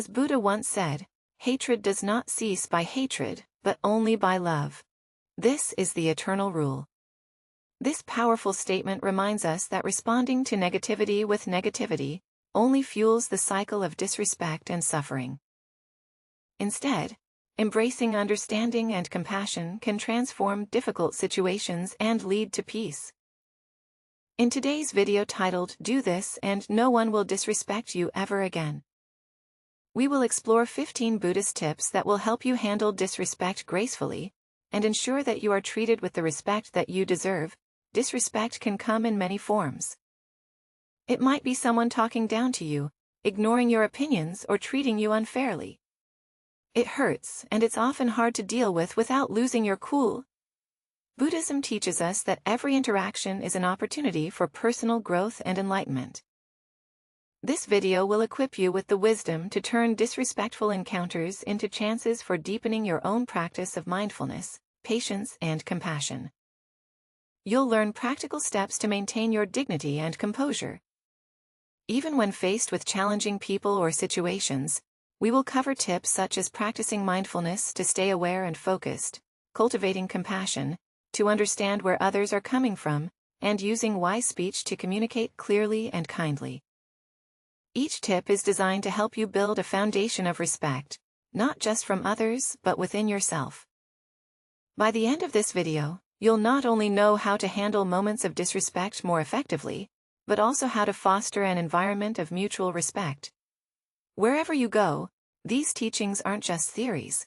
As Buddha once said, hatred does not cease by hatred, but only by love. This is the eternal rule. This powerful statement reminds us that responding to negativity with negativity only fuels the cycle of disrespect and suffering. Instead, embracing understanding and compassion can transform difficult situations and lead to peace. In today's video titled "Do This and No One Will Disrespect You Ever Again," we will explore 15 Buddhist tips that will help you handle disrespect gracefully and ensure that you are treated with the respect that you deserve. Disrespect can come in many forms. It might be someone talking down to you, ignoring your opinions, or treating you unfairly. It hurts, and it's often hard to deal with without losing your cool. Buddhism teaches us that every interaction is an opportunity for personal growth and enlightenment. This video will equip you with the wisdom to turn disrespectful encounters into chances for deepening your own practice of mindfulness, patience, and compassion. You'll learn practical steps to maintain your dignity and composure. Even when faced with challenging people or situations, we will cover tips such as practicing mindfulness to stay aware and focused, cultivating compassion to understand where others are coming from, and using wise speech to communicate clearly and kindly. Each tip is designed to help you build a foundation of respect, not just from others but within yourself. By the end of this video, you'll not only know how to handle moments of disrespect more effectively, but also how to foster an environment of mutual respect. Wherever you go, these teachings aren't just theories.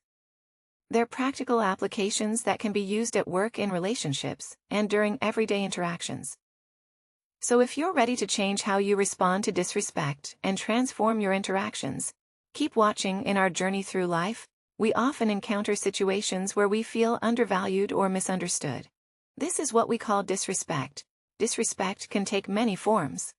They're practical applications that can be used at work, in relationships, and during everyday interactions. So if you're ready to change how you respond to disrespect and transform your interactions, keep watching. In our journey through life, we often encounter situations where we feel undervalued or misunderstood. This is what we call disrespect. Disrespect can take many forms.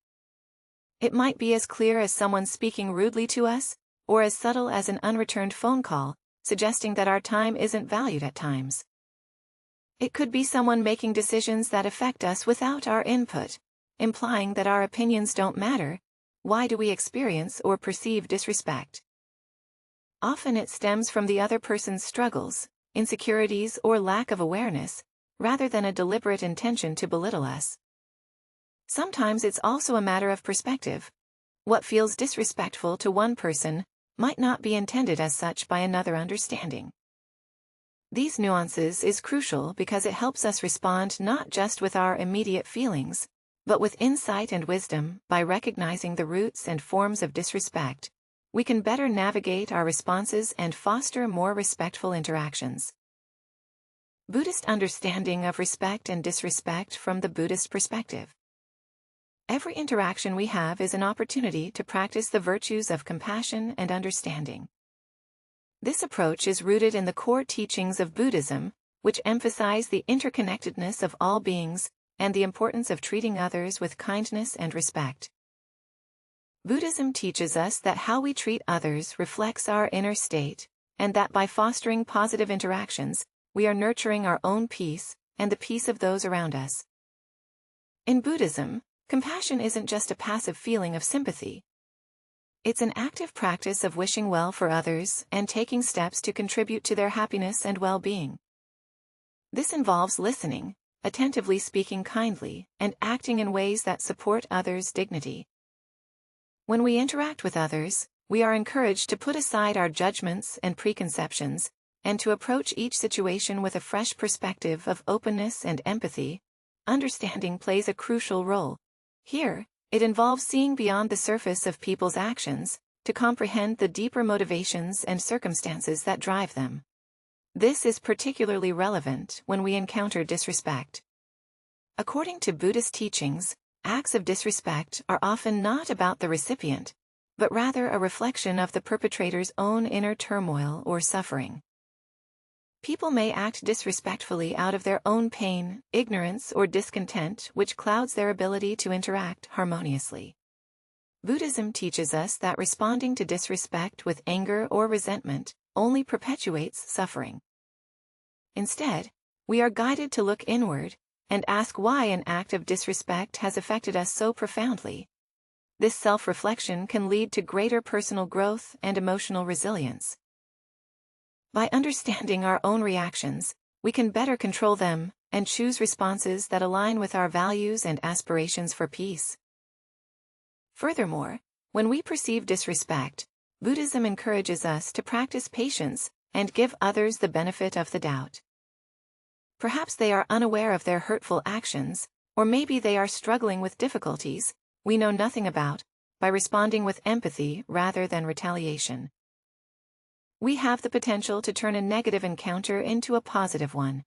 It might be as clear as someone speaking rudely to us, or as subtle as an unreturned phone call, suggesting that our time isn't valued at times. It could be someone making decisions that affect us without our input, implying that our opinions don't matter. Why do we experience or perceive disrespect? Often it stems from the other person's struggles, insecurities, or lack of awareness, rather than a deliberate intention to belittle us. Sometimes it's also a matter of perspective. What feels disrespectful to one person might not be intended as such by another. Understanding these nuances is crucial because it helps us respond not just with our immediate feelings, but with insight and wisdom. By recognizing the roots and forms of disrespect, we can better navigate our responses and foster more respectful interactions. Buddhist understanding of respect and disrespect. From the Buddhist perspective, every interaction we have is an opportunity to practice the virtues of compassion and understanding. This approach is rooted in the core teachings of Buddhism, which emphasize the interconnectedness of all beings and the importance of treating others with kindness and respect. Buddhism teaches us that how we treat others reflects our inner state, and that by fostering positive interactions, we are nurturing our own peace and the peace of those around us. In Buddhism, compassion isn't just a passive feeling of sympathy. It's an active practice of wishing well for others and taking steps to contribute to their happiness and well-being. This involves listening, attentively speaking kindly, and acting in ways that support others' dignity. When we interact with others, we are encouraged to put aside our judgments and preconceptions, and to approach each situation with a fresh perspective of openness and empathy. Understanding plays a crucial role. Here, it involves seeing beyond the surface of people's actions, to comprehend the deeper motivations and circumstances that drive them. This is particularly relevant when we encounter disrespect. According to Buddhist teachings, acts of disrespect are often not about the recipient, but rather a reflection of the perpetrator's own inner turmoil or suffering. People may act disrespectfully out of their own pain, ignorance, or discontent, which clouds their ability to interact harmoniously. Buddhism teaches us that responding to disrespect with anger or resentment only perpetuates suffering. Instead, we are guided to look inward and ask why an act of disrespect has affected us so profoundly. This self-reflection can lead to greater personal growth and emotional resilience. By understanding our own reactions, we can better control them and choose responses that align with our values and aspirations for peace. Furthermore, when we perceive disrespect, Buddhism encourages us to practice patience and give others the benefit of the doubt. Perhaps they are unaware of their hurtful actions, or maybe they are struggling with difficulties we know nothing about, by responding with empathy rather than retaliation. We have the potential to turn a negative encounter into a positive one,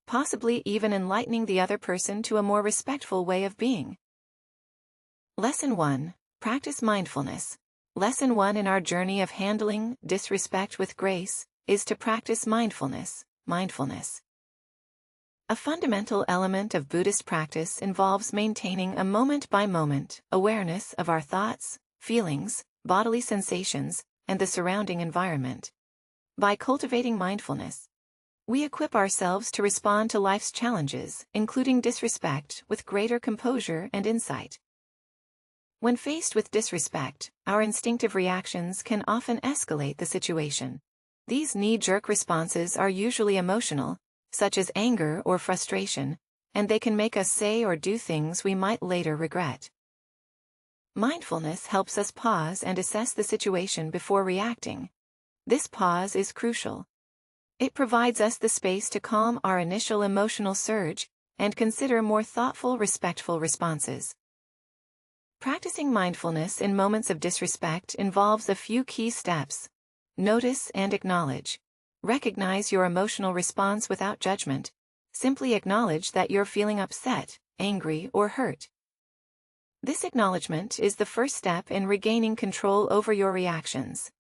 possibly even enlightening the other person to a more respectful way of being. Lesson 1. Practice mindfulness. Lesson 1 in our journey of handling disrespect with grace is to practice mindfulness. Mindfulness. A fundamental element of Buddhist practice involves maintaining a moment-by-moment awareness of our thoughts, feelings, bodily sensations, and the surrounding environment. By cultivating mindfulness, we equip ourselves to respond to life's challenges, including disrespect, with greater composure and insight. When faced with disrespect, our instinctive reactions can often escalate the situation. These knee-jerk responses are usually emotional, such as anger or frustration, and they can make us say or do things we might later regret. Mindfulness helps us pause and assess the situation before reacting. This pause is crucial. It provides us the space to calm our initial emotional surge and consider more thoughtful, respectful responses. Practicing mindfulness in moments of disrespect involves a few key steps. Notice and acknowledge. Recognize your emotional response without judgment. Simply acknowledge that you're feeling upset, angry, or hurt. This acknowledgement is the first step in regaining control over your reactions.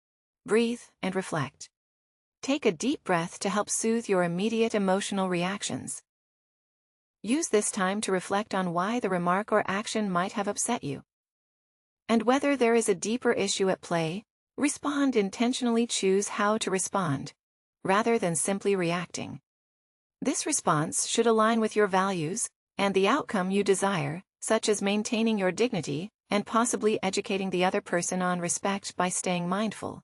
Breathe and reflect. Take a deep breath to help soothe your immediate emotional reactions. Use this time to reflect on why the remark or action might have upset you, and whether there is a deeper issue at play. Respond intentionally. Choose how to respond, rather than simply reacting. This response should align with your values and the outcome you desire, such as maintaining your dignity and possibly educating the other person on respect. By staying mindful,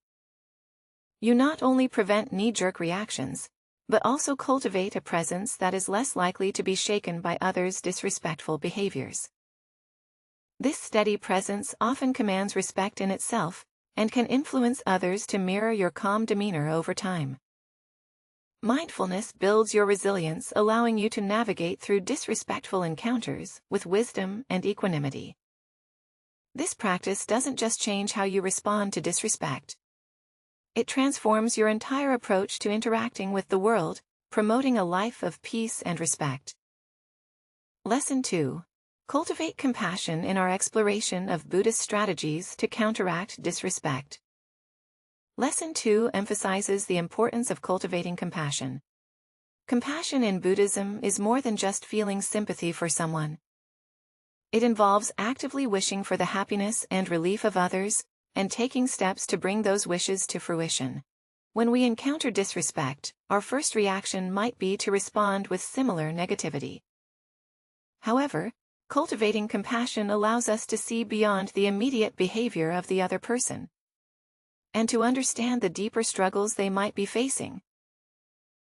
you not only prevent knee-jerk reactions, but also cultivate a presence that is less likely to be shaken by others' disrespectful behaviors. This steady presence often commands respect in itself and can influence others to mirror your calm demeanor over time. Mindfulness builds your resilience, allowing you to navigate through disrespectful encounters with wisdom and equanimity. This practice doesn't just change how you respond to disrespect. It transforms your entire approach to interacting with the world, promoting a life of peace and respect. Lesson 2. Cultivate compassion in our exploration of Buddhist strategies to counteract disrespect. Lesson 2 emphasizes the importance of cultivating compassion. Compassion in Buddhism is more than just feeling sympathy for someone. It involves actively wishing for the happiness and relief of others, and taking steps to bring those wishes to fruition. When we encounter disrespect, our first reaction might be to respond with similar negativity. However, cultivating compassion allows us to see beyond the immediate behavior of the other person, and to understand the deeper struggles they might be facing.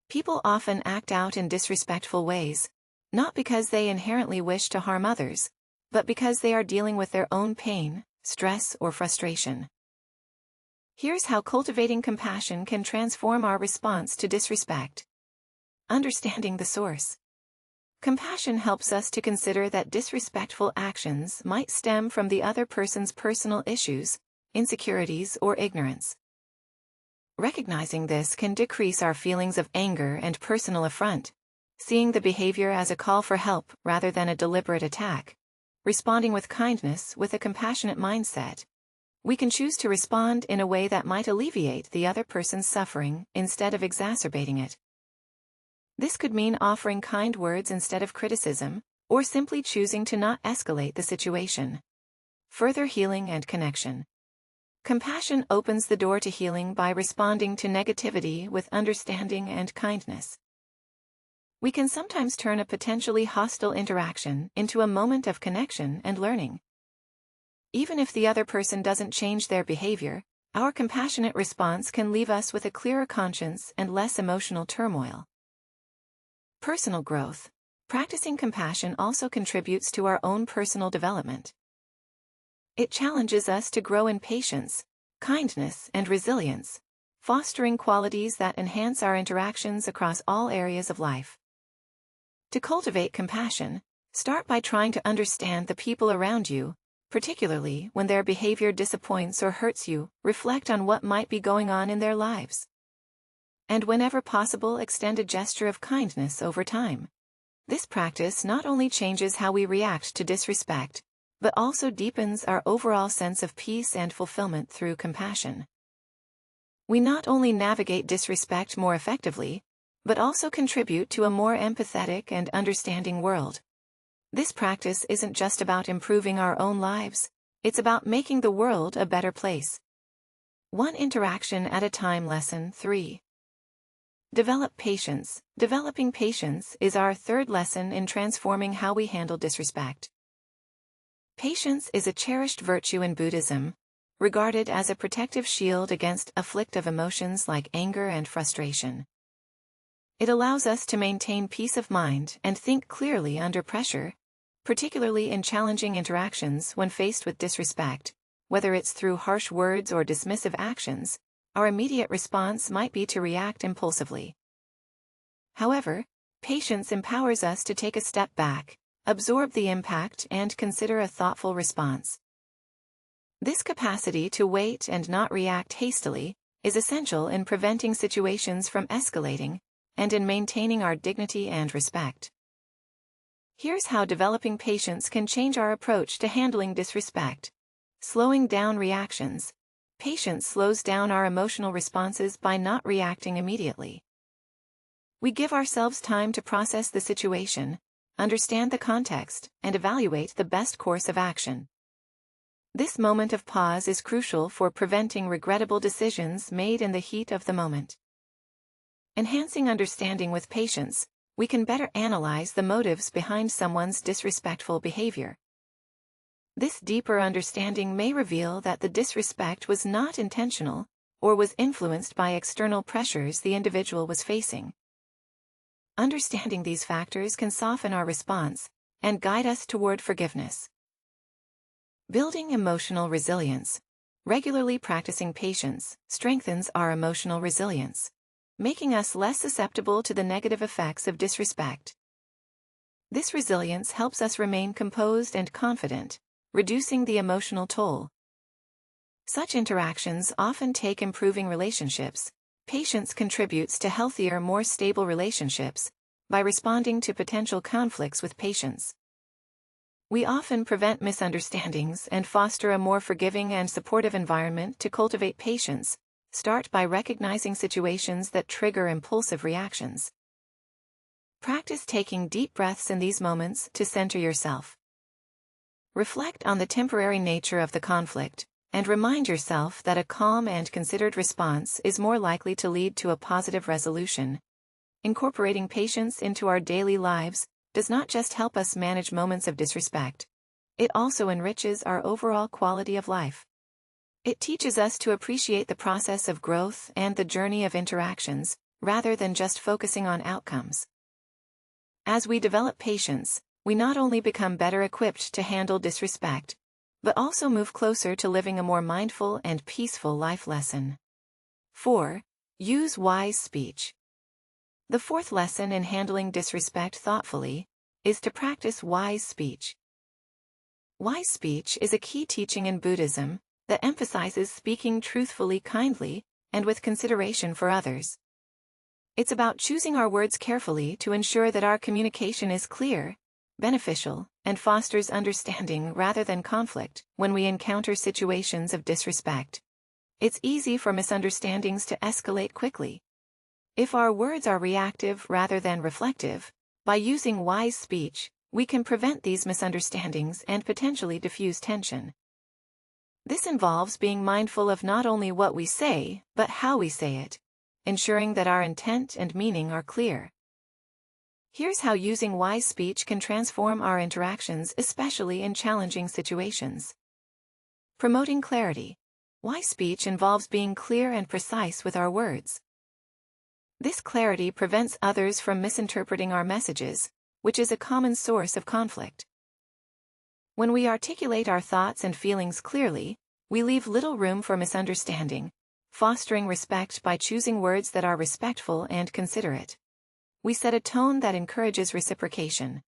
People often act out in disrespectful ways, not because they inherently wish to harm others, but because they are dealing with their own pain, stress, or frustration. Here's how cultivating compassion can transform our response to disrespect. Understanding the source. Compassion helps us to consider that disrespectful actions might stem from the other person's personal issues, insecurities, or ignorance. Recognizing this can decrease our feelings of anger and personal affront, seeing the behavior as a call for help rather than a deliberate attack. Responding with kindness, with a compassionate mindset, we can choose to respond in a way that might alleviate the other person's suffering instead of exacerbating it. This could mean offering kind words instead of criticism, or simply choosing to not escalate the situation. Further healing and connection. Compassion opens the door to healing by responding to negativity with understanding and kindness. We can sometimes turn a potentially hostile interaction into a moment of connection and learning. Even if the other person doesn't change their behavior, our compassionate response can leave us with a clearer conscience and less emotional turmoil. Personal growth. Practicing compassion also contributes to our own personal development. It challenges us to grow in patience, kindness, and resilience, fostering qualities that enhance our interactions across all areas of life. To cultivate compassion, start by trying to understand the people around you, particularly when their behavior disappoints or hurts you. Reflect on what might be going on in their lives. And whenever possible, extend a gesture of kindness over time. This practice not only changes how we react to disrespect, but also deepens our overall sense of peace and fulfillment through compassion. We not only navigate disrespect more effectively, but also contribute to a more empathetic and understanding world. This practice isn't just about improving our own lives, it's about making the world a better place. One interaction at a time. Lesson 3. Develop patience. Developing patience is our third lesson in transforming how we handle disrespect. Patience is a cherished virtue in Buddhism, regarded as a protective shield against afflictive emotions like anger and frustration. It allows us to maintain peace of mind and think clearly under pressure, particularly in challenging interactions. When faced with disrespect, whether it's through harsh words or dismissive actions, our immediate response might be to react impulsively. However, patience empowers us to take a step back, absorb the impact, and consider a thoughtful response. This capacity to wait and not react hastily is essential in preventing situations from escalating and in maintaining our dignity and respect. Here's how developing patience can change our approach to handling disrespect. Slowing down reactions. Patience slows down our emotional responses by not reacting immediately. We give ourselves time to process the situation, understand the context, and evaluate the best course of action. This moment of pause is crucial for preventing regrettable decisions made in the heat of the moment. Enhancing understanding. With patience, we can better analyze the motives behind someone's disrespectful behavior. This deeper understanding may reveal that the disrespect was not intentional, or was influenced by external pressures the individual was facing. Understanding these factors can soften our response and guide us toward forgiveness. Building emotional resilience. Regularly practicing patience strengthens our emotional resilience, making us less susceptible to the negative effects of disrespect. This resilience helps us remain composed and confident, reducing the emotional toll. Such interactions often take improving relationships. Patience contributes to healthier, more stable relationships by responding to potential conflicts with patience. We often prevent misunderstandings and foster a more forgiving and supportive environment. To cultivate patience, start by recognizing situations that trigger impulsive reactions. Practice taking deep breaths in these moments to center yourself. Reflect on the temporary nature of the conflict, and remind yourself that a calm and considered response is more likely to lead to a positive resolution. Incorporating patience into our daily lives does not just help us manage moments of disrespect, it also enriches our overall quality of life. It teaches us to appreciate the process of growth and the journey of interactions, rather than just focusing on outcomes. As we develop patience, we not only become better equipped to handle disrespect, but also move closer to living a more mindful and peaceful life. Lesson 4. Use wise speech. The fourth lesson in handling disrespect thoughtfully is to practice wise speech. Wise speech is a key teaching in Buddhism that emphasizes speaking truthfully, kindly, and with consideration for others. It's about choosing our words carefully to ensure that our communication is clear, beneficial, and fosters understanding rather than conflict. When we encounter situations of disrespect, it's easy for misunderstandings to escalate quickly. If our words are reactive rather than reflective, by using wise speech, we can prevent these misunderstandings and potentially diffuse tension. This involves being mindful of not only what we say, but how we say it, ensuring that our intent and meaning are clear. Here's how using wise speech can transform our interactions, especially in challenging situations. Promoting clarity. Wise speech involves being clear and precise with our words. This clarity prevents others from misinterpreting our messages, which is a common source of conflict. When we articulate our thoughts and feelings clearly, we leave little room for misunderstanding, fostering respect by choosing words that are respectful and considerate. We set a tone that encourages reciprocation.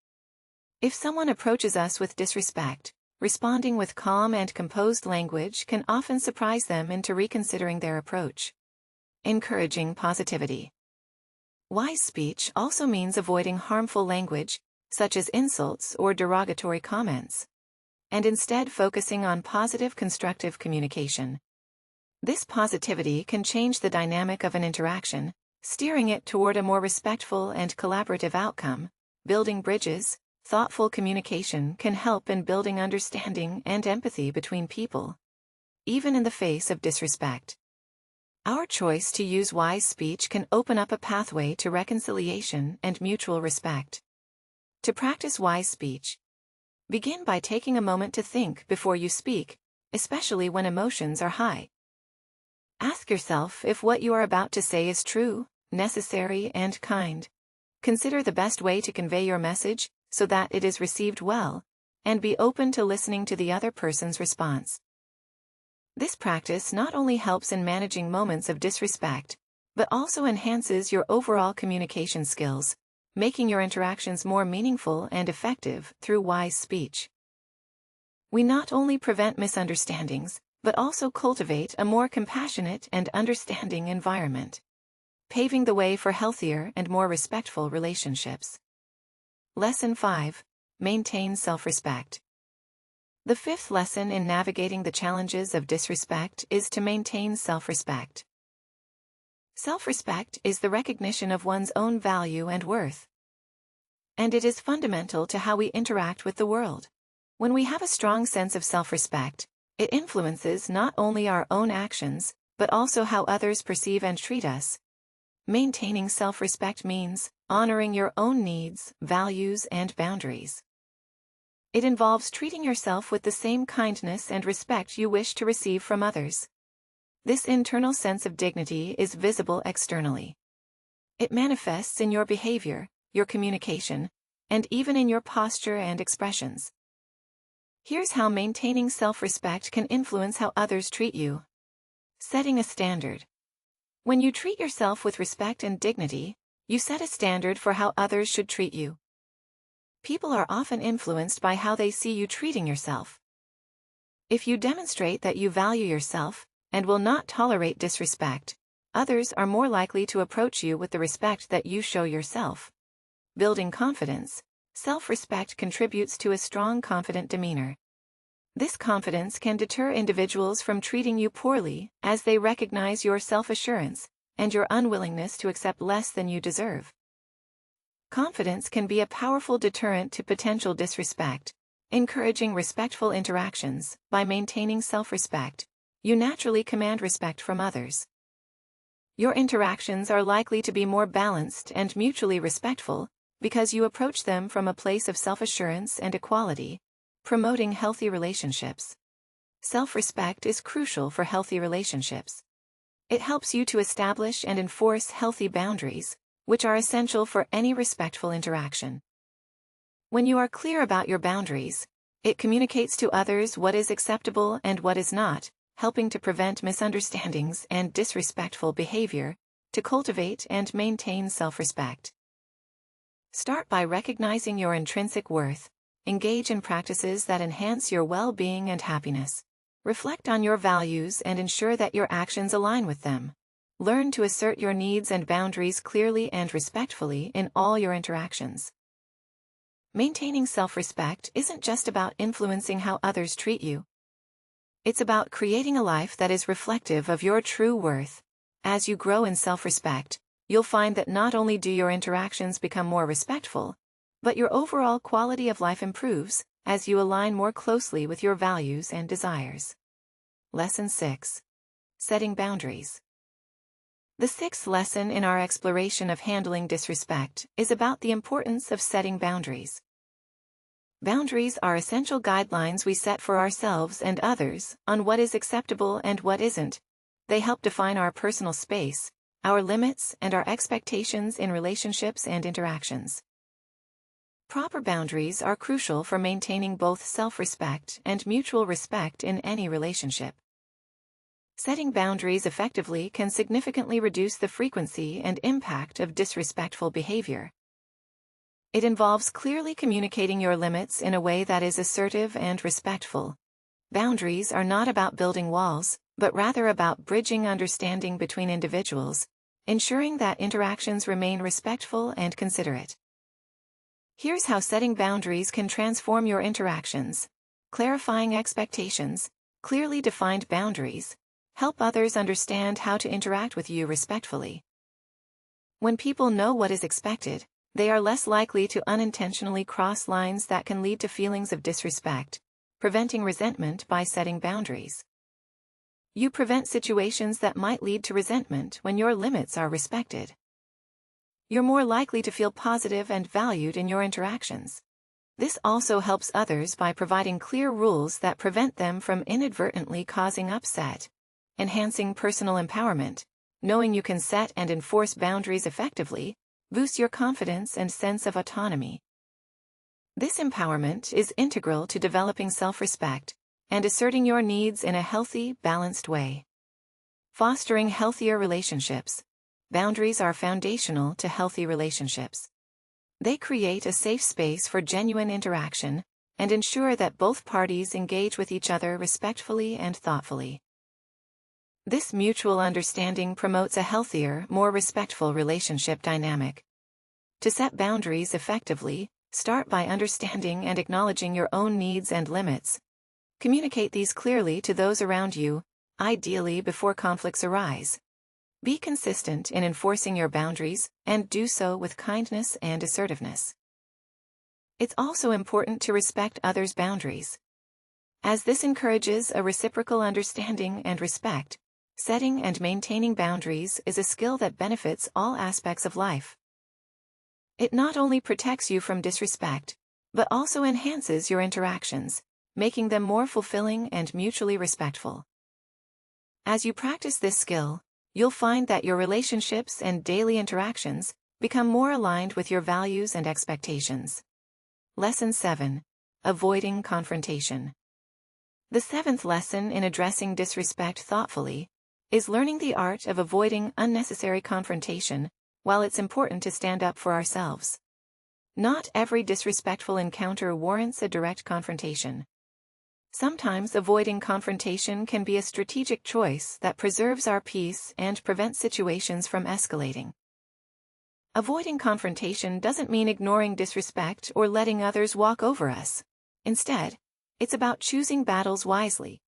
If someone approaches us with disrespect, responding with calm and composed language can often surprise them into reconsidering their approach. Encouraging positivity. Wise speech also means avoiding harmful language, such as insults or derogatory comments, and instead focusing on positive constructive communication. This positivity can change the dynamic of an interaction, steering it toward a more respectful and collaborative outcome. Building bridges. Thoughtful communication can help in building understanding and empathy between people, even in the face of disrespect. Our choice to use wise speech can open up a pathway to reconciliation and mutual respect. To practice wise speech, begin by taking a moment to think before you speak, especially when emotions are high. Ask yourself if what you are about to say is true, necessary, and kind. Consider the best way to convey your message so that it is received well, and be open to listening to the other person's response. This practice not only helps in managing moments of disrespect, but also enhances your overall communication skills, making your interactions more meaningful and effective through wise speech. We not only prevent misunderstandings, but also cultivate a more compassionate and understanding environment, paving the way for healthier and more respectful relationships. Lesson 5. Maintain self-respect. The fifth lesson in navigating the challenges of disrespect is to maintain self-respect. Self-respect is the recognition of one's own value and worth, and it is fundamental to how we interact with the world. When we have a strong sense of self-respect, it influences not only our own actions, but also how others perceive and treat us. Maintaining self-respect means honoring your own needs, values, and boundaries. It involves treating yourself with the same kindness and respect you wish to receive from others. This internal sense of dignity is visible externally. It manifests in your behavior, your communication, and even in your posture and expressions. Here's how maintaining self-respect can influence how others treat you. Setting a standard. When you treat yourself with respect and dignity, you set a standard for how others should treat you. People are often influenced by how they see you treating yourself. If you demonstrate that you value yourself and will not tolerate disrespect, others are more likely to approach you with the respect that you show yourself. Building confidence. Self-respect contributes to a strong, confident demeanor. This confidence can deter individuals from treating you poorly, as they recognize your self-assurance and your unwillingness to accept less than you deserve. Confidence can be a powerful deterrent to potential disrespect, encouraging respectful interactions. By maintaining self-respect, you naturally command respect from others. Your interactions are likely to be more balanced and mutually respectful, because you approach them from a place of self-assurance and equality, promoting healthy relationships. Self-respect is crucial for healthy relationships. It helps you to establish and enforce healthy boundaries, which are essential for any respectful interaction. When you are clear about your boundaries, it communicates to others what is acceptable and what is not, helping to prevent misunderstandings and disrespectful behavior. To cultivate and maintain self-respect, start by recognizing your intrinsic worth. Engage in practices that enhance your well-being and happiness. Reflect on your values and ensure that your actions align with them. Learn to assert your needs and boundaries clearly and respectfully in all your interactions. Maintaining self-respect isn't just about influencing how others treat you. It's about creating a life that is reflective of your true worth. As you grow in self-respect, you'll find that not only do your interactions become more respectful, but your overall quality of life improves as you align more closely with your values and desires. Lesson 6. Setting boundaries. The sixth lesson in our exploration of handling disrespect is about the importance of setting boundaries. Boundaries are essential guidelines we set for ourselves and others on what is acceptable and what isn't. They help define our personal space, our limits, and our expectations in relationships and interactions. Proper boundaries are crucial for maintaining both self-respect and mutual respect in any relationship. Setting boundaries effectively can significantly reduce the frequency and impact of disrespectful behavior. It involves clearly communicating your limits in a way that is assertive and respectful. Boundaries are not about building walls, but rather about bridging understanding between individuals, ensuring that interactions remain respectful and considerate. Here's how setting boundaries can transform your interactions. Clarifying expectations. Clearly defined boundaries help others understand how to interact with you respectfully. When people know what is expected, they are less likely to unintentionally cross lines that can lead to feelings of disrespect, preventing resentment by setting boundaries. You prevent situations that might lead to resentment when your limits are respected. You're more likely to feel positive and valued in your interactions. This also helps others by providing clear rules that prevent them from inadvertently causing upset. Enhancing personal empowerment. Knowing you can set and enforce boundaries effectively boosts your confidence and sense of autonomy. This empowerment is integral to developing self-respect and asserting your needs in a healthy, balanced way. Fostering healthier relationships. Boundaries are foundational to healthy relationships. They create a safe space for genuine interaction and ensure that both parties engage with each other respectfully and thoughtfully. This mutual understanding promotes a healthier, more respectful relationship dynamic. To set boundaries effectively, start by understanding and acknowledging your own needs and limits. Communicate these clearly to those around you, ideally before conflicts arise. Be consistent in enforcing your boundaries, and do so with kindness and assertiveness. It's also important to respect others' boundaries. As this encourages a reciprocal understanding and respect, setting and maintaining boundaries is a skill that benefits all aspects of life. It not only protects you from disrespect, but also enhances your interactions, making them more fulfilling and mutually respectful. As you practice this skill, you'll find that your relationships and daily interactions become more aligned with your values and expectations. Lesson 7. Avoiding confrontation. The seventh lesson in addressing disrespect thoughtfully is learning the art of avoiding unnecessary confrontation. While it's important to stand up for ourselves, not every disrespectful encounter warrants a direct confrontation. Sometimes avoiding confrontation can be a strategic choice that preserves our peace and prevents situations from escalating. Avoiding confrontation doesn't mean ignoring disrespect or letting others walk over us. Instead, it's about choosing battles wisely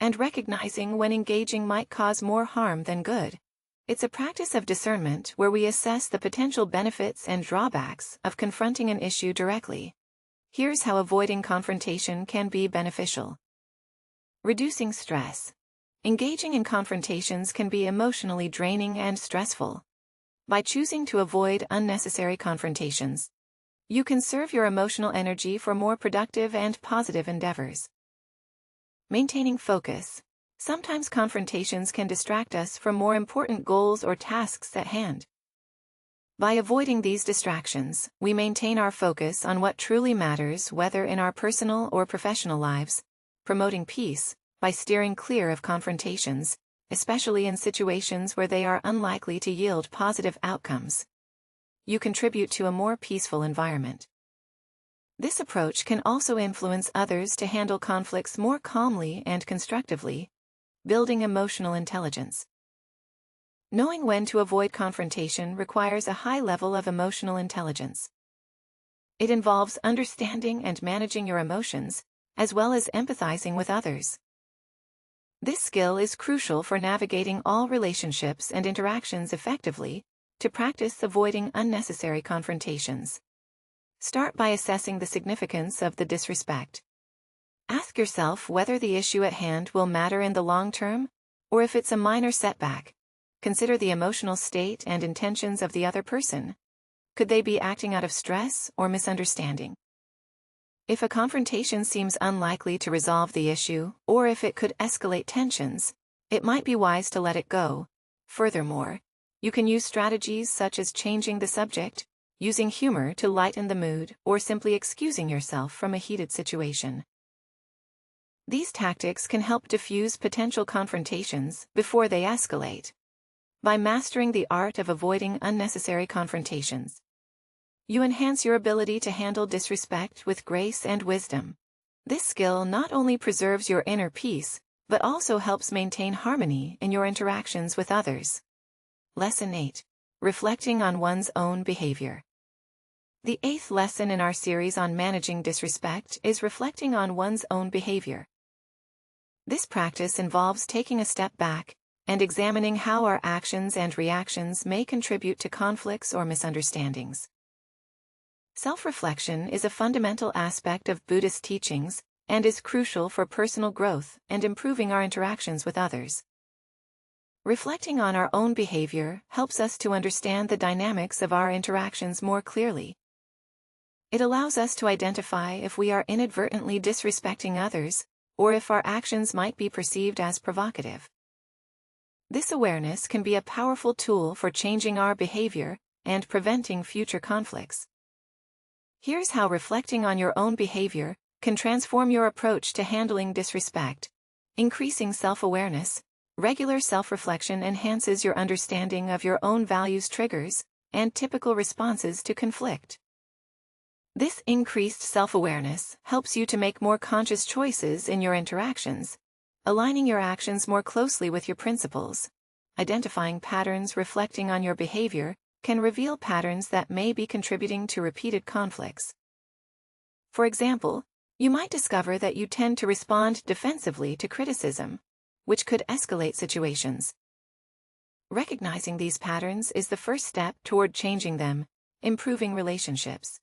and recognizing when engaging might cause more harm than good. It's a practice of discernment where we assess the potential benefits and drawbacks of confronting an issue directly. Here's how avoiding confrontation can be beneficial. Reducing stress. Engaging in confrontations can be emotionally draining and stressful. By choosing to avoid unnecessary confrontations, you conserve your emotional energy for more productive and positive endeavors. Maintaining focus. Sometimes confrontations can distract us from more important goals or tasks at hand. By avoiding these distractions, we maintain our focus on what truly matters, whether in our personal or professional lives. Promoting peace. By steering clear of confrontations, especially in situations where they are unlikely to yield positive outcomes, you contribute to a more peaceful environment. This approach can also influence others to handle conflicts more calmly and constructively. Building emotional intelligence. Knowing when to avoid confrontation requires a high level of emotional intelligence. It involves understanding and managing your emotions, as well as empathizing with others. This skill is crucial for navigating all relationships and interactions effectively. To practice avoiding unnecessary confrontations, start by assessing the significance of the disrespect. Ask yourself whether the issue at hand will matter in the long term, or if it's a minor setback. Consider the emotional state and intentions of the other person. Could they be acting out of stress or misunderstanding? If a confrontation seems unlikely to resolve the issue, or if it could escalate tensions, it might be wise to let it go. Furthermore, you can use strategies such as changing the subject, using humor to lighten the mood, or simply excusing yourself from a heated situation. These tactics can help diffuse potential confrontations before they escalate. By mastering the art of avoiding unnecessary confrontations, you enhance your ability to handle disrespect with grace and wisdom. This skill not only preserves your inner peace, but also helps maintain harmony in your interactions with others. Lesson 8. Reflecting on one's own behavior. The 8th lesson in our series on managing disrespect is reflecting on one's own behavior. This practice involves taking a step back and examining how our actions and reactions may contribute to conflicts or misunderstandings. Self-reflection is a fundamental aspect of Buddhist teachings and is crucial for personal growth and improving our interactions with others. Reflecting on our own behavior helps us to understand the dynamics of our interactions more clearly. It allows us to identify if we are inadvertently disrespecting others, or if our actions might be perceived as provocative. This awareness can be a powerful tool for changing our behavior and preventing future conflicts. Here's how reflecting on your own behavior can transform your approach to handling disrespect. Increasing self-awareness. Regular self-reflection enhances your understanding of your own values, triggers, and typical responses to conflict. This increased self-awareness helps you to make more conscious choices in your interactions, aligning your actions more closely with your principles. Identifying patterns. Reflecting on your behavior can reveal patterns that may be contributing to repeated conflicts. For example, you might discover that you tend to respond defensively to criticism, which could escalate situations. Recognizing these patterns is the first step toward changing them, improving relationships.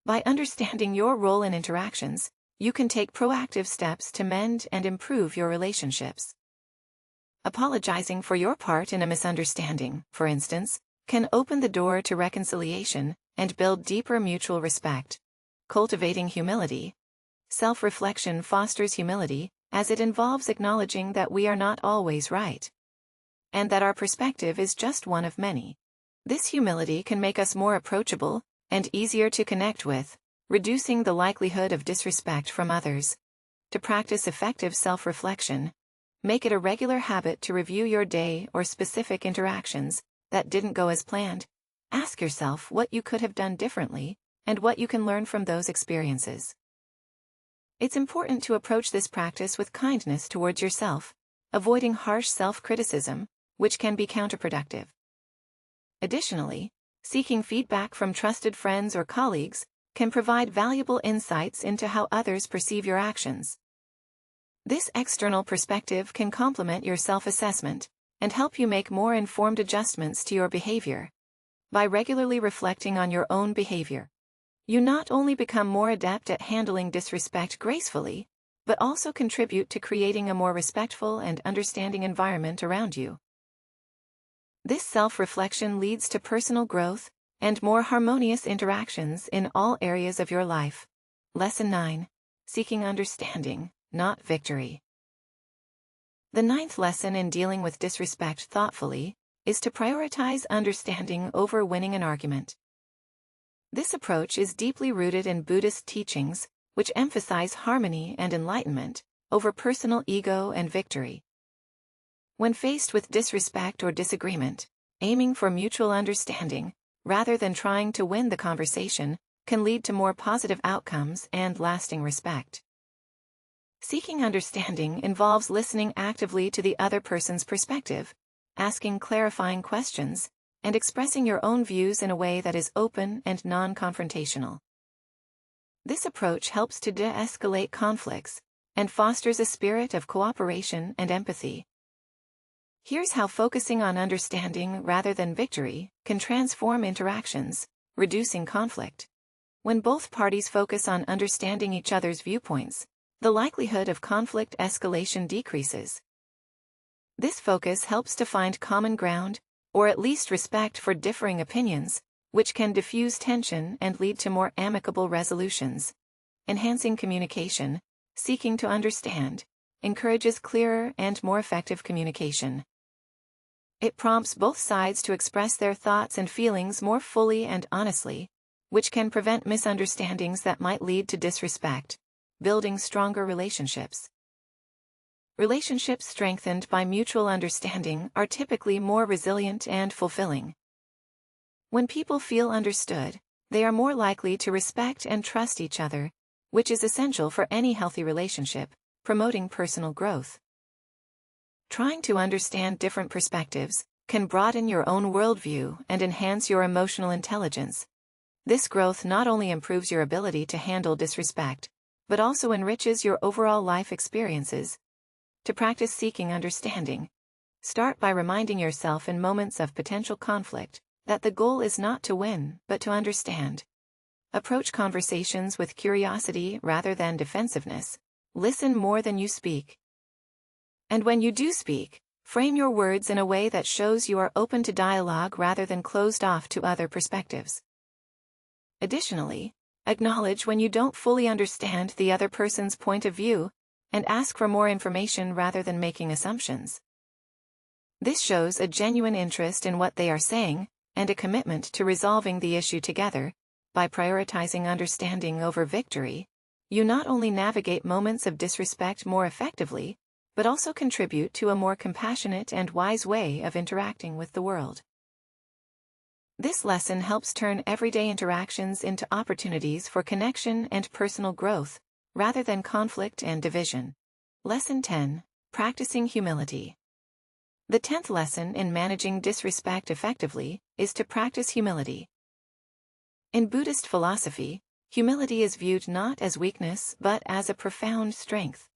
By understanding your role in interactions, you can take proactive steps to mend and improve your relationships. Apologizing for your part in a misunderstanding, for instance, can open the door to reconciliation and build deeper mutual respect. Cultivating humility. Self-reflection fosters humility, as it involves acknowledging that we are not always right, and that our perspective is just one of many. This humility can make us more approachable and easier to connect with, reducing the likelihood of disrespect from others. To practice effective self-reflection, make it a regular habit to review your day or specific interactions that didn't go as planned. Ask yourself what you could have done differently and what you can learn from those experiences. It's important to approach this practice with kindness towards yourself, avoiding harsh self-criticism, which can be counterproductive. Additionally, seeking feedback from trusted friends or colleagues can provide valuable insights into how others perceive your actions. This external perspective can complement your self-assessment and help you make more informed adjustments to your behavior. By regularly reflecting on your own behavior, you not only become more adept at handling disrespect gracefully, but also contribute to creating a more respectful and understanding environment around you. This self-reflection leads to personal growth and more harmonious interactions in all areas of your life. Lesson 9. Seeking understanding, not victory. The 9th lesson in dealing with disrespect thoughtfully is to prioritize understanding over winning an argument. This approach is deeply rooted in Buddhist teachings, which emphasize harmony and enlightenment over personal ego and victory. When faced with disrespect or disagreement, aiming for mutual understanding, rather than trying to win the conversation, can lead to more positive outcomes and lasting respect. Seeking understanding involves listening actively to the other person's perspective, asking clarifying questions, and expressing your own views in a way that is open and non-confrontational. This approach helps to de-escalate conflicts and fosters a spirit of cooperation and empathy. Here's how focusing on understanding rather than victory can transform interactions, reducing conflict. When both parties focus on understanding each other's viewpoints, the likelihood of conflict escalation decreases. This focus helps to find common ground, or at least respect for differing opinions, which can diffuse tension and lead to more amicable resolutions. enhancing communication, seeking to understand, encourages clearer and more effective communication. It prompts both sides to express their thoughts and feelings more fully and honestly, which can prevent misunderstandings that might lead to disrespect, building stronger relationships. Relationships strengthened by mutual understanding are typically more resilient and fulfilling. When people feel understood, they are more likely to respect and trust each other, which is essential for any healthy relationship, promoting personal growth. Trying to understand different perspectives can broaden your own worldview and enhance your emotional intelligence. This growth not only improves your ability to handle disrespect, but also enriches your overall life experiences. To practice seeking understanding, start by reminding yourself in moments of potential conflict that the goal is not to win, but to understand. Approach conversations with curiosity rather than defensiveness. Listen more than you speak. And when you do speak, frame your words in a way that shows you are open to dialogue rather than closed off to other perspectives. Additionally, acknowledge when you don't fully understand the other person's point of view, and ask for more information rather than making assumptions. This shows a genuine interest in what they are saying, and a commitment to resolving the issue together. By prioritizing understanding over victory, you not only navigate moments of disrespect more effectively, but also contribute to a more compassionate and wise way of interacting with the world. This lesson helps turn everyday interactions into opportunities for connection and personal growth, rather than conflict and division. Lesson 10. Practicing humility. The 10th lesson in managing disrespect effectively is to practice humility. In Buddhist philosophy, humility is viewed not as weakness but as a profound strength.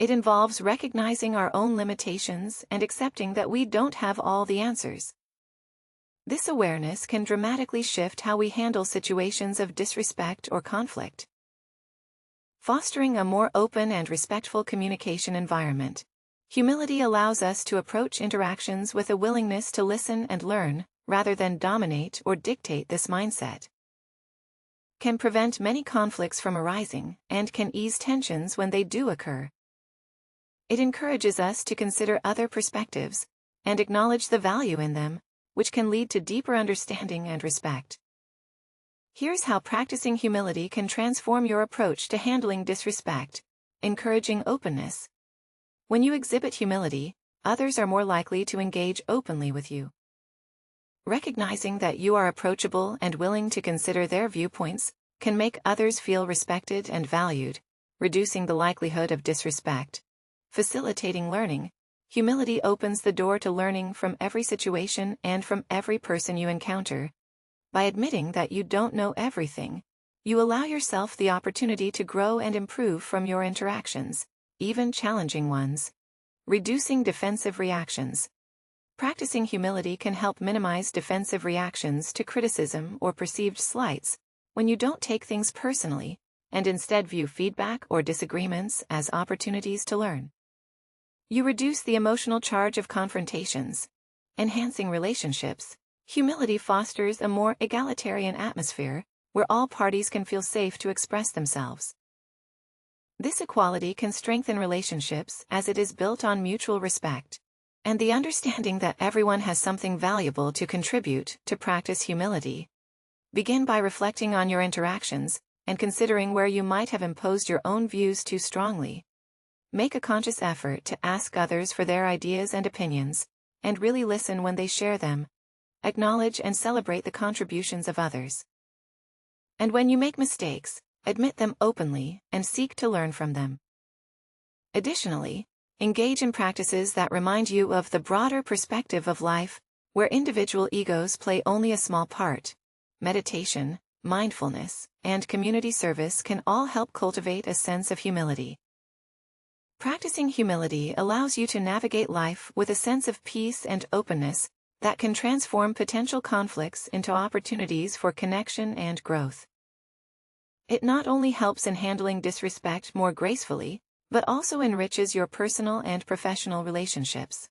It involves recognizing our own limitations and accepting that we don't have all the answers. This awareness can dramatically shift how we handle situations of disrespect or conflict. Fostering a more open and respectful communication environment, humility allows us to approach interactions with a willingness to listen and learn, rather than dominate or dictate. This mindset can prevent many conflicts from arising and can ease tensions when they do occur. It encourages us to consider other perspectives and acknowledge the value in them, which can lead to deeper understanding and respect. Here's how practicing humility can transform your approach to handling disrespect. Encouraging openness. When you exhibit humility, others are more likely to engage openly with you. Recognizing that you are approachable and willing to consider their viewpoints can make others feel respected and valued, reducing the likelihood of disrespect. Facilitating learning. Humility opens the door to learning from every situation and from every person you encounter. By admitting that you don't know everything, you allow yourself the opportunity to grow and improve from your interactions, even challenging ones. Reducing defensive reactions. Practicing humility can help minimize defensive reactions to criticism or perceived slights, when you don't take things personally, and instead view feedback or disagreements as opportunities to learn. You reduce the emotional charge of confrontations. Enhancing relationships. Humility fosters a more egalitarian atmosphere, where all parties can feel safe to express themselves. This equality can strengthen relationships as it is built on mutual respect and the understanding that everyone has something valuable to contribute. To practice humility, begin by reflecting on your interactions and considering where you might have imposed your own views too strongly. Make a conscious effort to ask others for their ideas and opinions, and really listen when they share them. Acknowledge and celebrate the contributions of others. And when you make mistakes, admit them openly and seek to learn from them. Additionally, engage in practices that remind you of the broader perspective of life, where individual egos play only a small part. Meditation, mindfulness, and community service can all help cultivate a sense of humility. Practicing humility allows you to navigate life with a sense of peace and openness that can transform potential conflicts into opportunities for connection and growth. It not only helps in handling disrespect more gracefully, but also enriches your personal and professional relationships.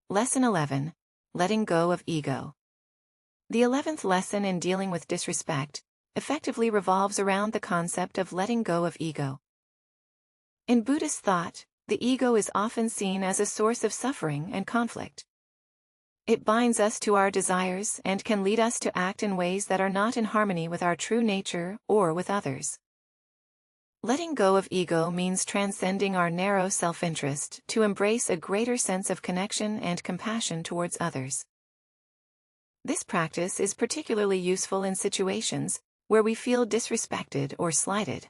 Lesson 11. Letting go of ego. The 11th lesson in dealing with disrespect, effectively revolves around the concept of letting go of ego. In Buddhist thought, the ego is often seen as a source of suffering and conflict. It binds us to our desires and can lead us to act in ways that are not in harmony with our true nature or with others. Letting go of ego means transcending our narrow self-interest to embrace a greater sense of connection and compassion towards others. This practice is particularly useful in situations where we feel disrespected or slighted.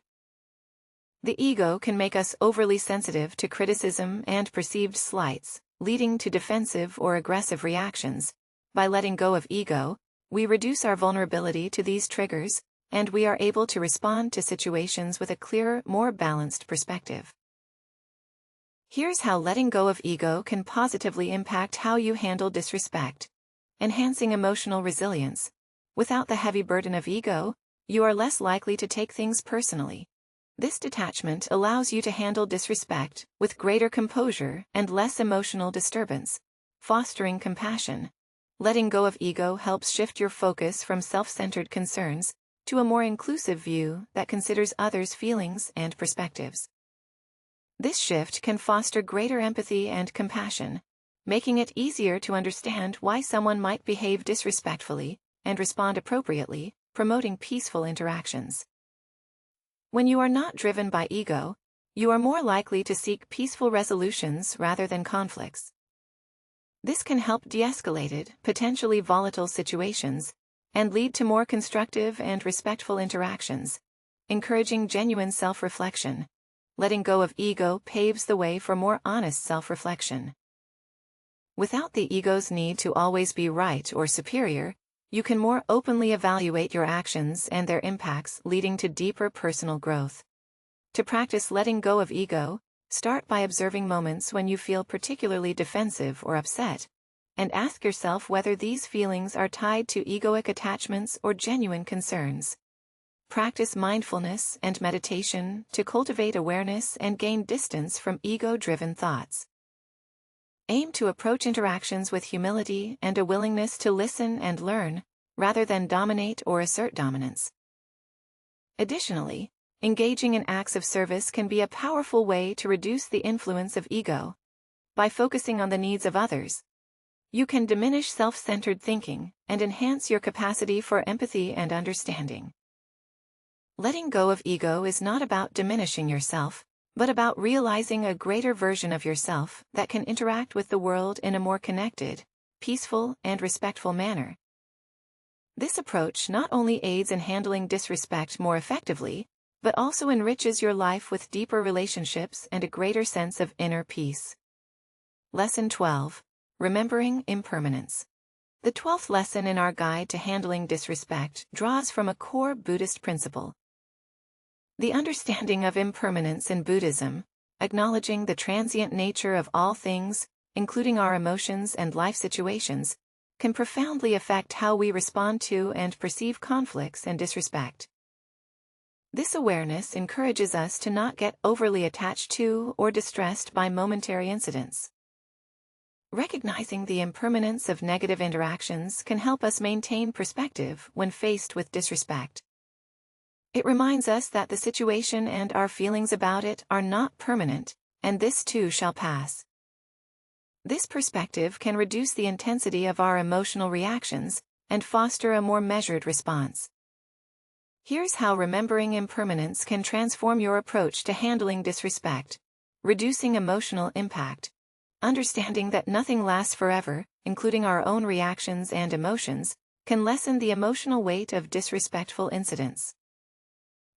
The ego can make us overly sensitive to criticism and perceived slights, leading to defensive or aggressive reactions. By letting go of ego, we reduce our vulnerability to these triggers, and we are able to respond to situations with a clearer, more balanced perspective. Here's how letting go of ego can positively impact how you handle disrespect, enhancing emotional resilience. Without the heavy burden of ego, you are less likely to take things personally. This detachment allows you to handle disrespect with greater composure and less emotional disturbance, fostering compassion. Letting go of ego helps shift your focus from self-centered concerns to a more inclusive view that considers others' feelings and perspectives. This shift can foster greater empathy and compassion, making it easier to understand why someone might behave disrespectfully and respond appropriately, promoting peaceful interactions. When you are not driven by ego, you are more likely to seek peaceful resolutions rather than conflicts. This can help de-escalate potentially volatile situations and lead to more constructive and respectful interactions, encouraging genuine self-reflection. Letting go of ego paves the way for more honest self-reflection. Without the ego's need to always be right or superior, you can more openly evaluate your actions and their impacts, leading to deeper personal growth. To practice letting go of ego, start by observing moments when you feel particularly defensive or upset, and ask yourself whether these feelings are tied to egoic attachments or genuine concerns. Practice mindfulness and meditation to cultivate awareness and gain distance from ego-driven thoughts. Aim to approach interactions with humility and a willingness to listen and learn, rather than dominate or assert dominance. Additionally, engaging in acts of service can be a powerful way to reduce the influence of ego. By focusing on the needs of others, you can diminish self-centered thinking and enhance your capacity for empathy and understanding. Letting go of ego is not about diminishing yourself, but about realizing a greater version of yourself that can interact with the world in a more connected, peaceful, and respectful manner. This approach not only aids in handling disrespect more effectively, but also enriches your life with deeper relationships and a greater sense of inner peace. Lesson 12. Remembering Impermanence. The 12th lesson in our guide to handling disrespect draws from a core Buddhist principle. The understanding of impermanence in Buddhism, acknowledging the transient nature of all things, including our emotions and life situations, can profoundly affect how we respond to and perceive conflicts and disrespect. This awareness encourages us to not get overly attached to or distressed by momentary incidents. Recognizing the impermanence of negative interactions can help us maintain perspective when faced with disrespect. It reminds us that the situation and our feelings about it are not permanent, and this too shall pass. This perspective can reduce the intensity of our emotional reactions and foster a more measured response. Here's how remembering impermanence can transform your approach to handling disrespect. Reducing emotional impact. Understanding that nothing lasts forever, including our own reactions and emotions, can lessen the emotional weight of disrespectful incidents.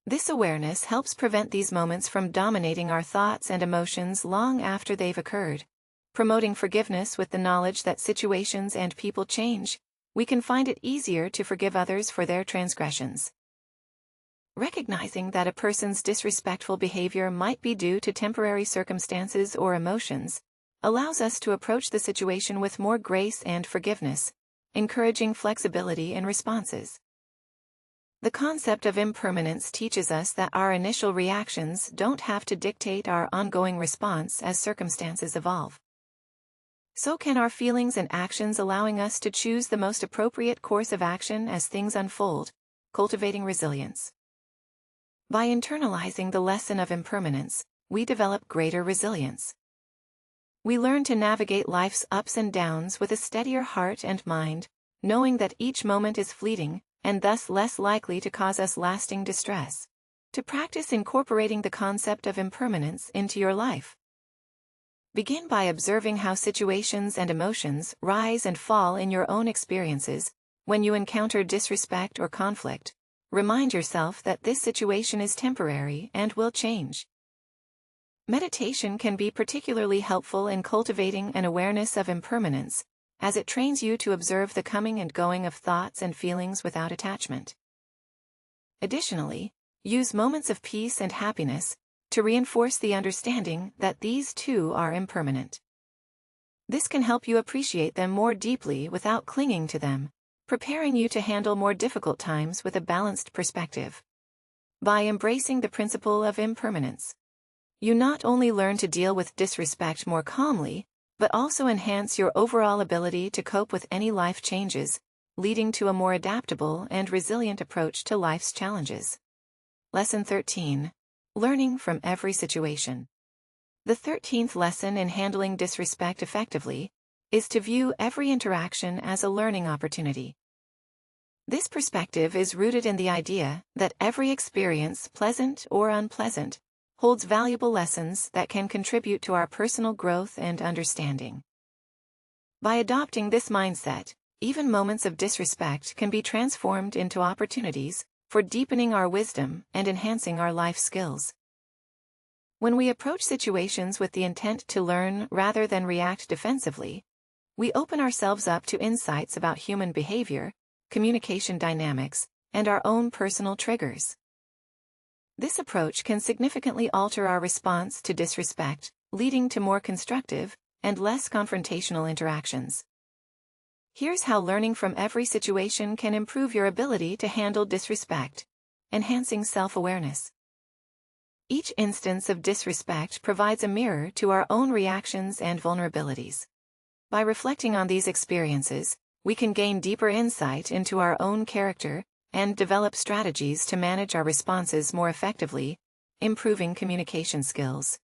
This awareness helps prevent these moments from dominating our thoughts and emotions long after they've occurred. Promoting forgiveness with the knowledge that situations and people change, we can find it easier to forgive others for their transgressions. Recognizing that a person's disrespectful behavior might be due to temporary circumstances or emotions allows us to approach the situation with more grace and forgiveness, encouraging flexibility in responses. The concept of impermanence teaches us that our initial reactions don't have to dictate our ongoing response as circumstances evolve. So can our feelings and actions, allowing us to choose the most appropriate course of action as things unfold. cultivating resilience. By internalizing the lesson of impermanence, we develop greater resilience. We learn to navigate life's ups and downs with a steadier heart and mind, knowing that each moment is fleeting, and thus less likely to cause us lasting distress. To practice incorporating the concept of impermanence into your life. Begin by observing how situations and emotions rise and fall in your own experiences. When you encounter disrespect or conflict, remind yourself that this situation is temporary and will change. Meditation can be particularly helpful in cultivating an awareness of impermanence, as it trains you to observe the coming and going of thoughts and feelings without attachment. Additionally, use moments of peace and happiness to reinforce the understanding that these too are impermanent. This can help you appreciate them more deeply without clinging to them, preparing you to handle more difficult times with a balanced perspective. By embracing the principle of impermanence, you not only learn to deal with disrespect more calmly, but also enhance your overall ability to cope with any life changes, leading to a more adaptable and resilient approach to life's challenges. Lesson 13. Learning from every situation. The 13th lesson in handling disrespect effectively is to view every interaction as a learning opportunity. This perspective is rooted in the idea that every experience, pleasant or unpleasant, holds valuable lessons that can contribute to our personal growth and understanding. By adopting this mindset, even moments of disrespect can be transformed into opportunities for deepening our wisdom and enhancing our life skills. When we approach situations with the intent to learn rather than react defensively, we open ourselves up to insights about human behavior, communication dynamics, and our own personal triggers. This approach can significantly alter our response to disrespect, leading to more constructive and less confrontational interactions. Here's how learning from every situation can improve your ability to handle disrespect, enhancing self-awareness. Each instance of disrespect provides a mirror to our own reactions and vulnerabilities. By reflecting on these experiences, we can gain deeper insight into our own character and develop strategies to manage our responses more effectively, improving communication skills.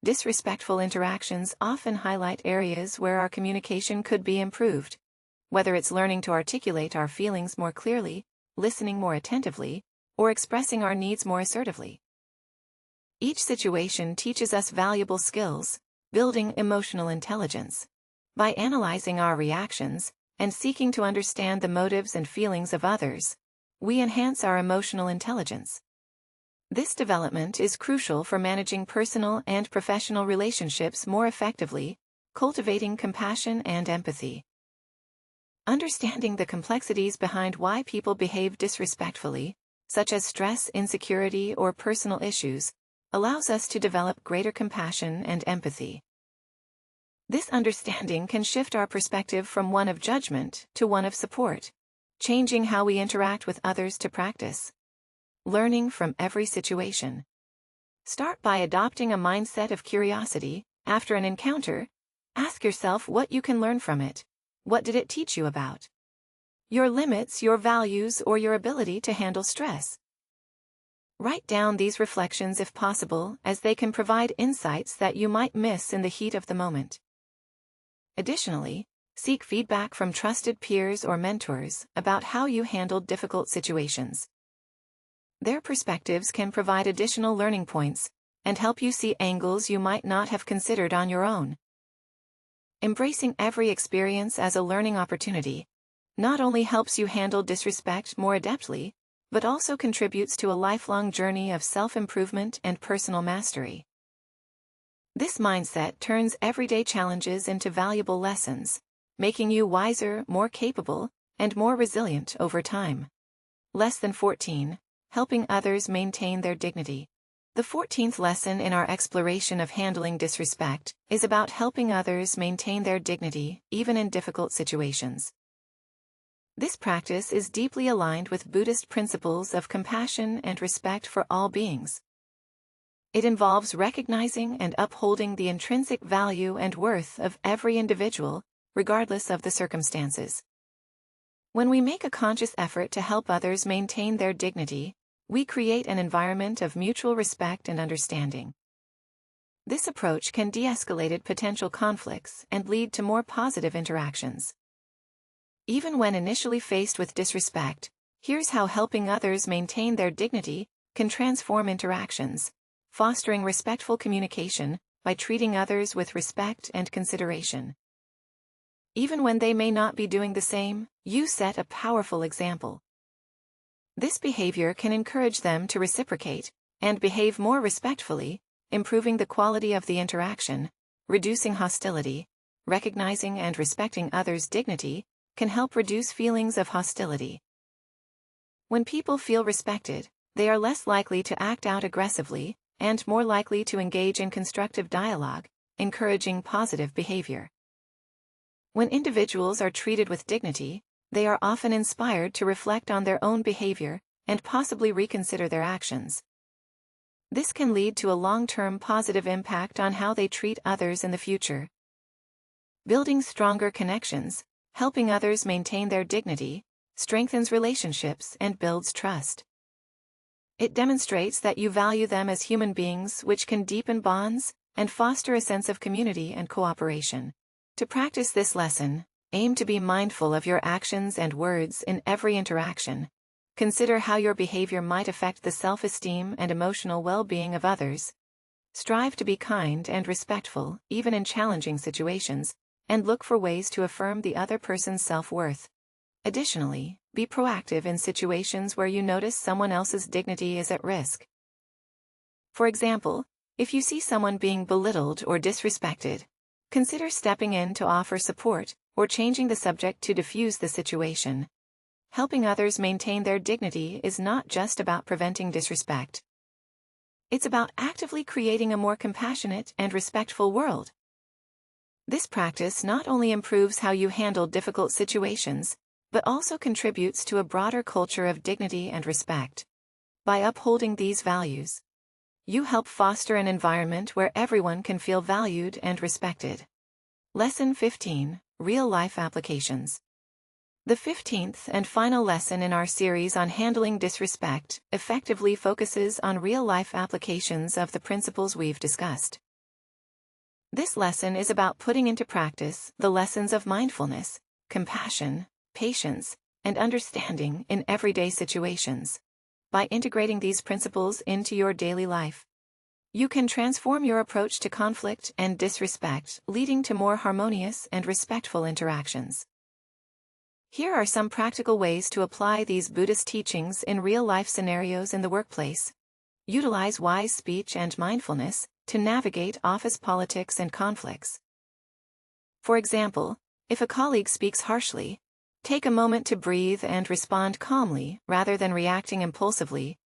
Disrespectful interactions often highlight areas where our communication could be improved, whether it's learning to articulate our feelings more clearly, listening more attentively, or expressing our needs more assertively. Each situation teaches us valuable skills, building emotional intelligence. By analyzing our reactions and seeking to understand the motives and feelings of others, we enhance our emotional intelligence. This development is crucial for managing personal and professional relationships more effectively, cultivating compassion and empathy. Understanding the complexities behind why people behave disrespectfully, such as stress, insecurity, or personal issues, allows us to develop greater compassion and empathy. This understanding can shift our perspective from one of judgment to one of support, changing how we interact with others to practice learning from every situation. Start by adopting a mindset of curiosity. After an encounter, ask yourself what you can learn from it. What did it teach you about your limits, your values, or your ability to handle stress? Write down these reflections if possible, as they can provide insights that you might miss in the heat of the moment. Additionally, seek feedback from trusted peers or mentors about how you handled difficult situations. Their perspectives can provide additional learning points and help you see angles you might not have considered on your own. Embracing every experience as a learning opportunity not only helps you handle disrespect more adeptly, but also contributes to a lifelong journey of self-improvement and personal mastery. This mindset turns everyday challenges into valuable lessons, making you wiser, more capable, and more resilient over time. Lesson 14. Helping others maintain their dignity. The 14th lesson in our exploration of handling disrespect is about helping others maintain their dignity, even in difficult situations. This practice is deeply aligned with Buddhist principles of compassion and respect for all beings. It involves recognizing and upholding the intrinsic value and worth of every individual, regardless of the circumstances. When we make a conscious effort to help others maintain their dignity, we create an environment of mutual respect and understanding. This approach can de-escalate potential conflicts and lead to more positive interactions. Even when initially faced with disrespect, here's how helping others maintain their dignity can transform interactions, fostering respectful communication by treating others with respect and consideration. Even when they may not be doing the same, you set a powerful example. This behavior can encourage them to reciprocate and behave more respectfully, improving the quality of the interaction, reducing hostility. Recognizing and respecting others' dignity can help reduce feelings of hostility. When people feel respected, they are less likely to act out aggressively and more likely to engage in constructive dialogue, encouraging positive behavior. When individuals are treated with dignity, they are often inspired to reflect on their own behavior and possibly reconsider their actions. This can lead to a long-term positive impact on how they treat others in the future. Building stronger connections, helping others maintain their dignity, strengthens relationships and builds trust. It demonstrates that you value them as human beings, which can deepen bonds and foster a sense of community and cooperation. To practice this lesson, aim to be mindful of your actions and words in every interaction. Consider how your behavior might affect the self-esteem and emotional well-being of others. Strive to be kind and respectful, even in challenging situations, and look for ways to affirm the other person's self-worth. Additionally, be proactive in situations where you notice someone else's dignity is at risk. For example, if you see someone being belittled or disrespected, consider stepping in to offer support or changing the subject to diffuse the situation. Helping others maintain their dignity is not just about preventing disrespect. It's about actively creating a more compassionate and respectful world. This practice not only improves how you handle difficult situations, but also contributes to a broader culture of dignity and respect. By upholding these values, you help foster an environment where everyone can feel valued and respected. Lesson 15: Real-Life Applications. The 15th and final lesson in our series on handling disrespect effectively focuses on real-life applications of the principles we've discussed. This lesson is about putting into practice the lessons of mindfulness, compassion, patience, and understanding in everyday situations. By integrating these principles into your daily life, you can transform your approach to conflict and disrespect, leading to more harmonious and respectful interactions. Here are some practical ways to apply these Buddhist teachings in real-life scenarios in the workplace. Utilize wise speech and mindfulness to navigate office politics and conflicts. For example, if a colleague speaks harshly, take a moment to breathe and respond calmly rather than reacting impulsively.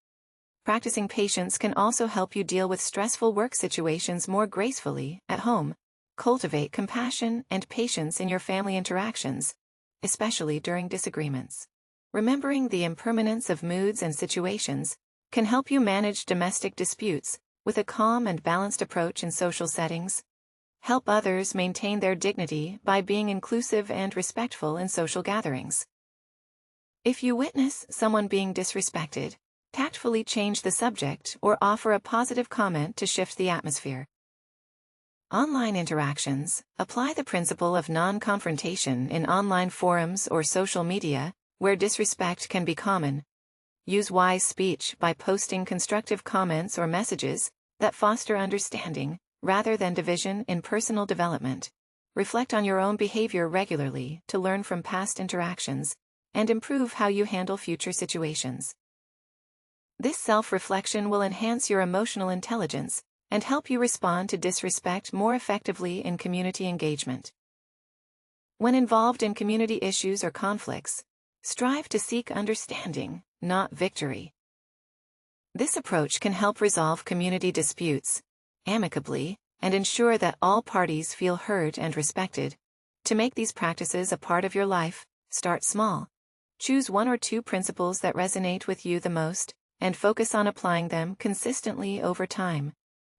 Practicing patience can also help you deal with stressful work situations more gracefully at home. Cultivate compassion and patience in your family interactions, especially during disagreements. Remembering the impermanence of moods and situations can help you manage domestic disputes with a calm and balanced approach in social settings. Help others maintain their dignity by being inclusive and respectful in social gatherings. If you witness someone being disrespected, tactfully change the subject or offer a positive comment to shift the atmosphere. Online interactions. Apply the principle of non-confrontation in online forums or social media, where disrespect can be common. Use wise speech by posting constructive comments or messages that foster understanding, rather than division in personal development. Reflect on your own behavior regularly to learn from past interactions and improve how you handle future situations. This self-reflection will enhance your emotional intelligence and help you respond to disrespect more effectively in community engagement. When involved in community issues or conflicts, strive to seek understanding, not victory. This approach can help resolve community disputes amicably and ensure that all parties feel heard and respected. To make these practices a part of your life, start small. Choose 1 or 2 principles that resonate with you the most, and focus on applying them consistently over time.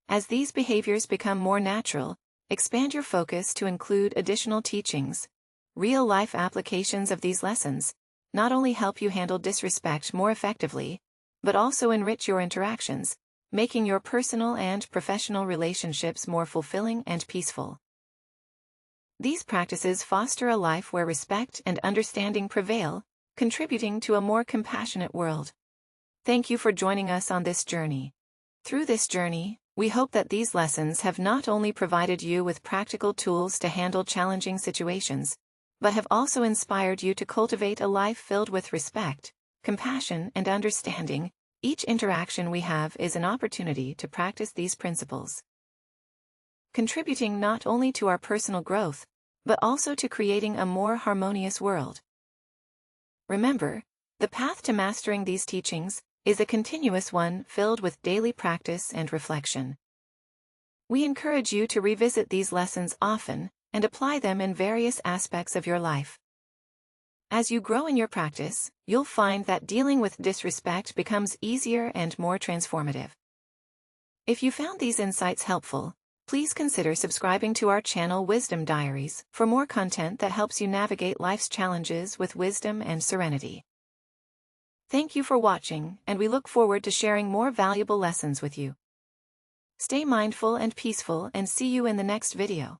As these behaviors become more natural, expand your focus to include additional teachings. Real-life applications of these lessons not only help you handle disrespect more effectively, but also enrich your interactions, making your personal and professional relationships more fulfilling and peaceful. These practices foster a life where respect and understanding prevail, contributing to a more compassionate world. Thank you for joining us on this journey. Through this journey, we hope that these lessons have not only provided you with practical tools to handle challenging situations, but have also inspired you to cultivate a life filled with respect, compassion, and understanding. Each interaction we have is an opportunity to practice these principles, contributing not only to our personal growth, but also to creating a more harmonious world. Remember, the path to mastering these teachings is a continuous one filled with daily practice and reflection. We encourage you to revisit these lessons often and apply them in various aspects of your life. As you grow in your practice, you'll find that dealing with disrespect becomes easier and more transformative. If you found these insights helpful, please consider subscribing to our channel Wisdom Diaries for more content that helps you navigate life's challenges with wisdom and serenity. Thank you for watching, and we look forward to sharing more valuable lessons with you. Stay mindful and peaceful, and see you in the next video.